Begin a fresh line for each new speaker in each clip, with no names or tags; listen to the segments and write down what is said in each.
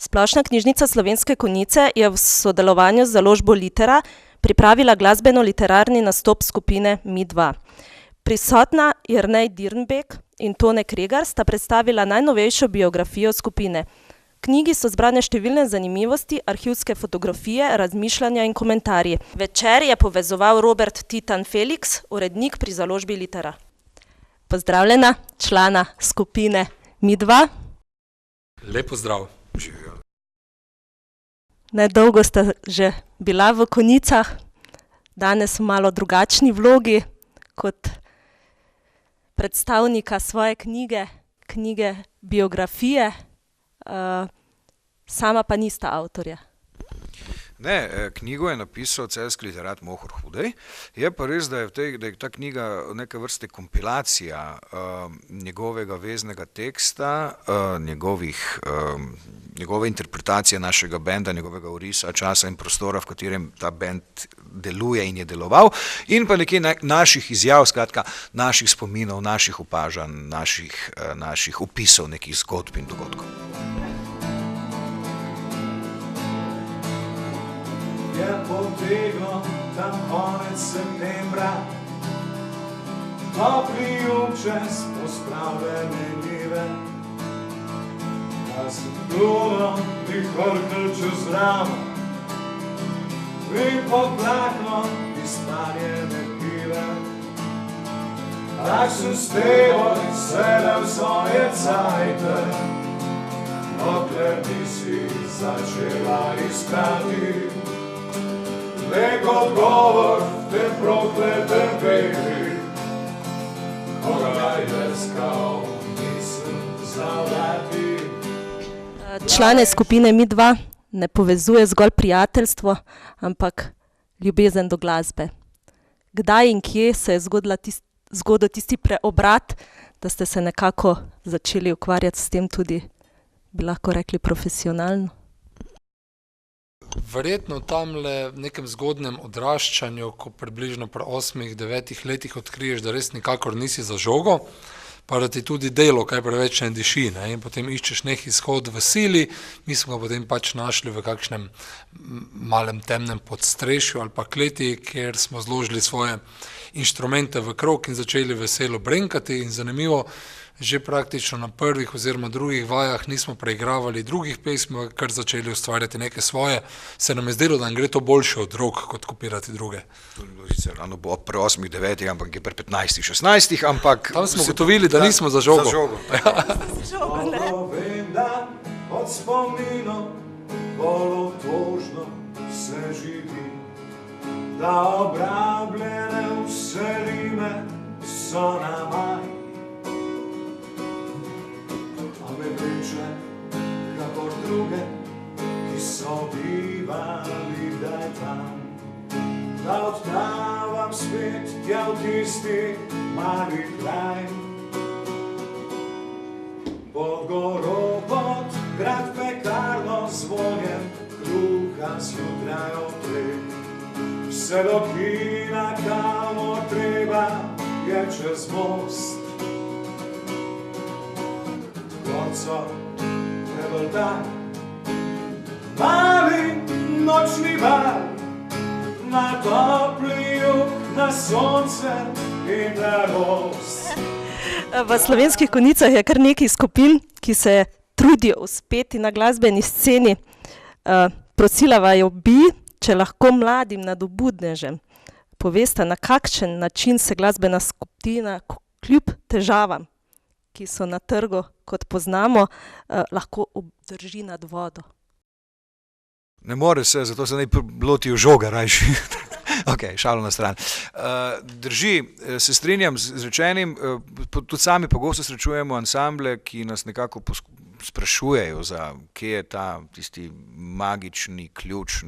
Splošna knjižnica Slovenske Konjice je v sodelovanju z založbo Litera pripravila glasbeno-literarni nastop skupine Mi2. Prisotna Jernej Dirnbek in Tone Kregar sta predstavila najnovejšo biografijo skupine. V knjigi so zbrane številne zanimivosti, arhivske fotografije, razmišljanja in komentarji. Večer je povezoval Robert Titan Felix, urednik pri založbi Litera. Pozdravljena, člana skupine Mi2.
Lep pozdrav.
Nedolgo sta že bila v Konjicah, danes v malo drugačni vlogi kot predstavnika svoje knjige biografije, sama pa nista avtorja.
Ne, knjigo je napisal celjski literat Mohor Hudej. Je pa res, da je ta knjiga neke vrste kompilacija njegovega veznega teksta, njegove interpretacije našega benda, njegovega orisa, časa in prostora, v katerem ta bend deluje in je deloval, in pa nekaj naših izjav, skratka, naših spominov, naših opažanj, naših opisov nekih zgodb in dogodkov.
Je poteglo tam konec septembra, topli občas pospravljene njive. Da sem plunil in hrknil čez ramo in poplaknil izpaljene pive. Tak sem s teboj sedel svoje cajte, dokler nisi začela iskati nek odgovor te prokletem baby, koga najde skal nisem znal dati.
Člane skupine Mi2 ne povezuje zgolj prijateljstvo, ampak ljubezen do glasbe. Kdaj in kje se je zgodil tisti preobrat, da ste se nekako začeli ukvarjati s tem tudi, bi lahko rekli, profesionalno?
Verjetno tamle v nekem zgodnem odraščanju, ko približno pri 8-9 letih odkriješ, da res nikakor nisi za žogo, pa da ti tudi delo kaj preveč ne diši, ne? In potem iščeš nek izhod v sili. Mi smo ga potem pač našli v kakšnem malem temnem podstrešju ali pa kleti, kjer smo zložili svoje inštrumente v krog in začeli veselo brenkati. In zanimivo, že praktično na prvih oziroma drugih vajah nismo preigravali drugih pesmi, kar začeli ustvarjati neke svoje. Se nam je zdelo, da nam gre to boljše od rok, kot kopirati druge.
To ni bilo sicer ravno pri 8-9, ampak je pri 15-16, ampak...
Tam smo gotovili, da nismo za žogo.
Za žogo.
Dobro vem, da od spominov bolj otožno se živi, da obrabljene vse rime so na maj. Me priče, kakor druge, ki so bivali kdaj tam, da odpravam spet tja v tisti mali kraj. Pod goro, pod grad pekarno z vonjem kruha zjutraj odpre. Vse do kina, kamor treba, je čez most. Konco nebol dan, mali nočni bar, na topli jug, na sonce in na rost.
V Slovenskih Konjicah je kar nekaj skupin, ki se trudijo uspeti na glasbeni sceni. Prosila vaju bi, če lahko mladim nadobudnežem poveste, na kakšen način se glasbena skupina kljub težavam, ki so na trgu, kot poznamo, lahko obdrži nad vodo.
Ne more se, zato se naj lotijo žoga rajši. Ok, šalo na stran. Drži, se strinjam z rečenim, tudi sami pogosto srečujemo ansamble, ki nas nekako sprašujejo, kje je tisti magični ključ.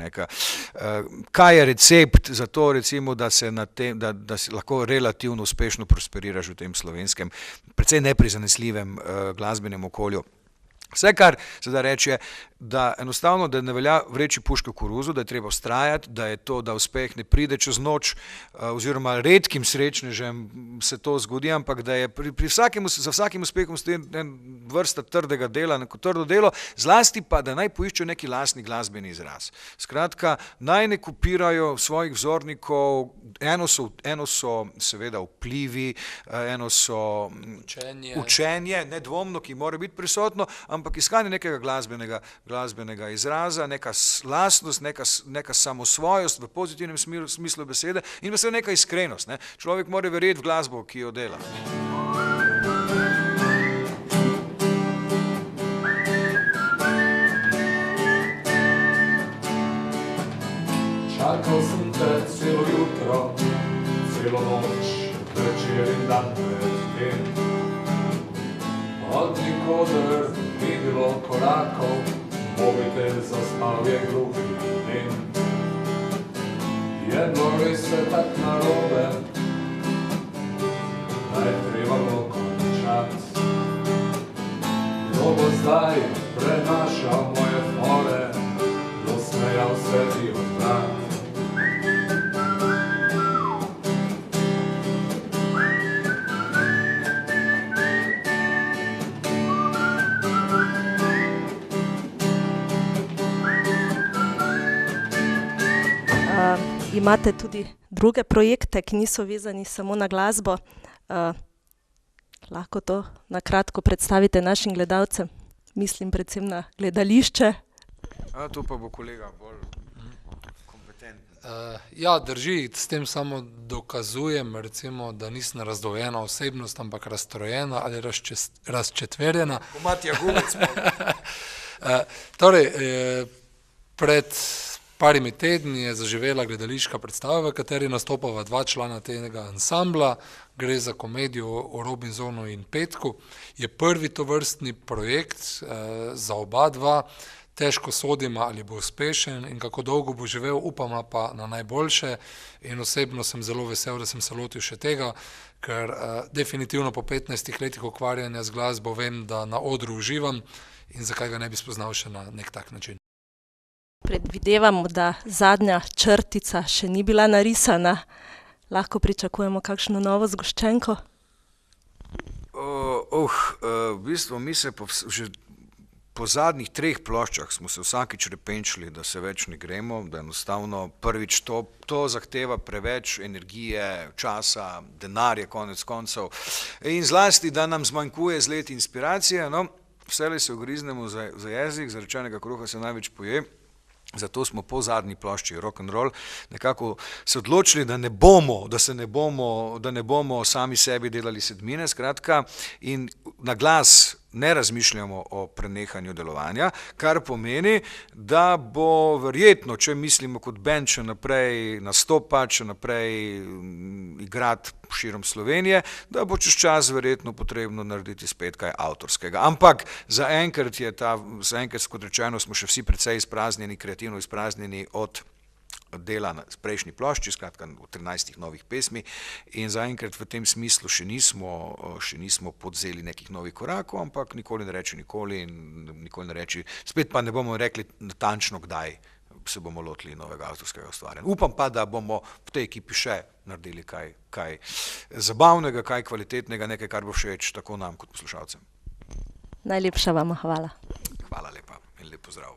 Kaj je recept za to, recimo, da se lahko relativno uspešno prosperiraš v tem slovenskem, precej neprizanesljivem glasbenem okolju. Vse, kar se da reče, da enostavno, da ne velja vreči puške v koruzo, da je treba vztrajati, da je to, da uspeh ne pride čez noč, oziroma redkim srečnežem se to zgodi, ampak da je za vsakim uspehom stoji vrsta trdega dela, neko trdo delo, zlasti pa, da naj poiščejo neki lastni glasbeni izraz. Skratka, naj ne kopirajo svojih vzornikov, eno so seveda vplivi, eno so učenje, nedvomno, ki mora biti prisotno, ampak iskanje nekega glasbenega izraza, neka lastnost, neka samosvojost v pozitivnem smislu besede in pa seveda neka iskrenost. Ne. Človek mora verjeti v glasbo, ki jo dela.
Čakal sem te celo jutro, celo noč, večer in dan pred tem. Od nikoder ni bilo korakov, mobitel zaspal je gluhi den. Je bilo res se tak narobe, da je treba bilo končati. Kdo bo zdaj prenašal moje fore, dosmejal se ti odvrat.
Imate tudi druge projekte, ki niso vezani samo na glasbo. Lahko to na kratko predstavite našim gledalcem? Mislim predvsem na gledališče.
To pa bo kolega bolj kompetenten.
Ja, drži, s tem samo dokazujem, recimo, da nisem razdvojena osebnost, ampak razstrojena ali razčetverjena.
Matija Gubec.
Torej, pred parimi tedni je zaživela gledališka predstava, v kateri nastopava dva člana tega ansambla. Gre za komedijo o Robinsonu in Petku. Je prvi tovrstni projekt za oba dva. Težko sodimo, ali bo uspešen in kako dolgo bo živel, upamo pa na najboljše. In osebno sem zelo vesel, da sem se lotil še tega, ker definitivno po 15 letih ukvarjanja z glasbo vem, da na odru uživam in zakaj ga ne bi spoznal še na nek tak način.
Predvidevamo, da zadnja črtica še ni bila narisana. Lahko pričakujemo kakšno novo zgoščenko?
V bistvu mi se že po zadnjih 3 ploščah smo se vsakič repenčili, da se več ne gremo, da enostavno prvič to zahteva preveč energije, časa, denarja konec koncev in zlasti, da nam zmanjkuje z leti inspiracije. No, vselej se ugriznemo za jezik, zarečenega kruha se največ poje. Zato smo po zadnji plošči rock'n'roll nekako se odločili, da ne bomo sami sebi delali sedmine, skratka, in na glas ne razmišljamo o prenehanju delovanja, kar pomeni, da bo verjetno, če mislimo kot bend, še naprej nastopati, še naprej igrati širom Slovenije, da bo čez čas verjetno potrebno narediti spet kaj avtorskega. Ampak zaenkrat, kot rečeno, smo še vsi precej izpraznjeni, kreativno izpraznjeni od dela na prejšnji plošči, skratka v 13 novih pesmi in zaenkrat v tem smislu še nismo podzeli nekih novih korakov, ampak nikoli ne reči nikoli in nikoli ne reči, spet pa ne bomo rekli natančno, kdaj se bomo lotili novega avtorskega ustvarjanja. Upam pa, da bomo v tej ekipi še naredili kaj zabavnega, kaj kvalitetnega, nekaj, kar bo všeč tako nam kot poslušalcem.
Najlepša vam hvala.
Hvala lepa in lep pozdrav.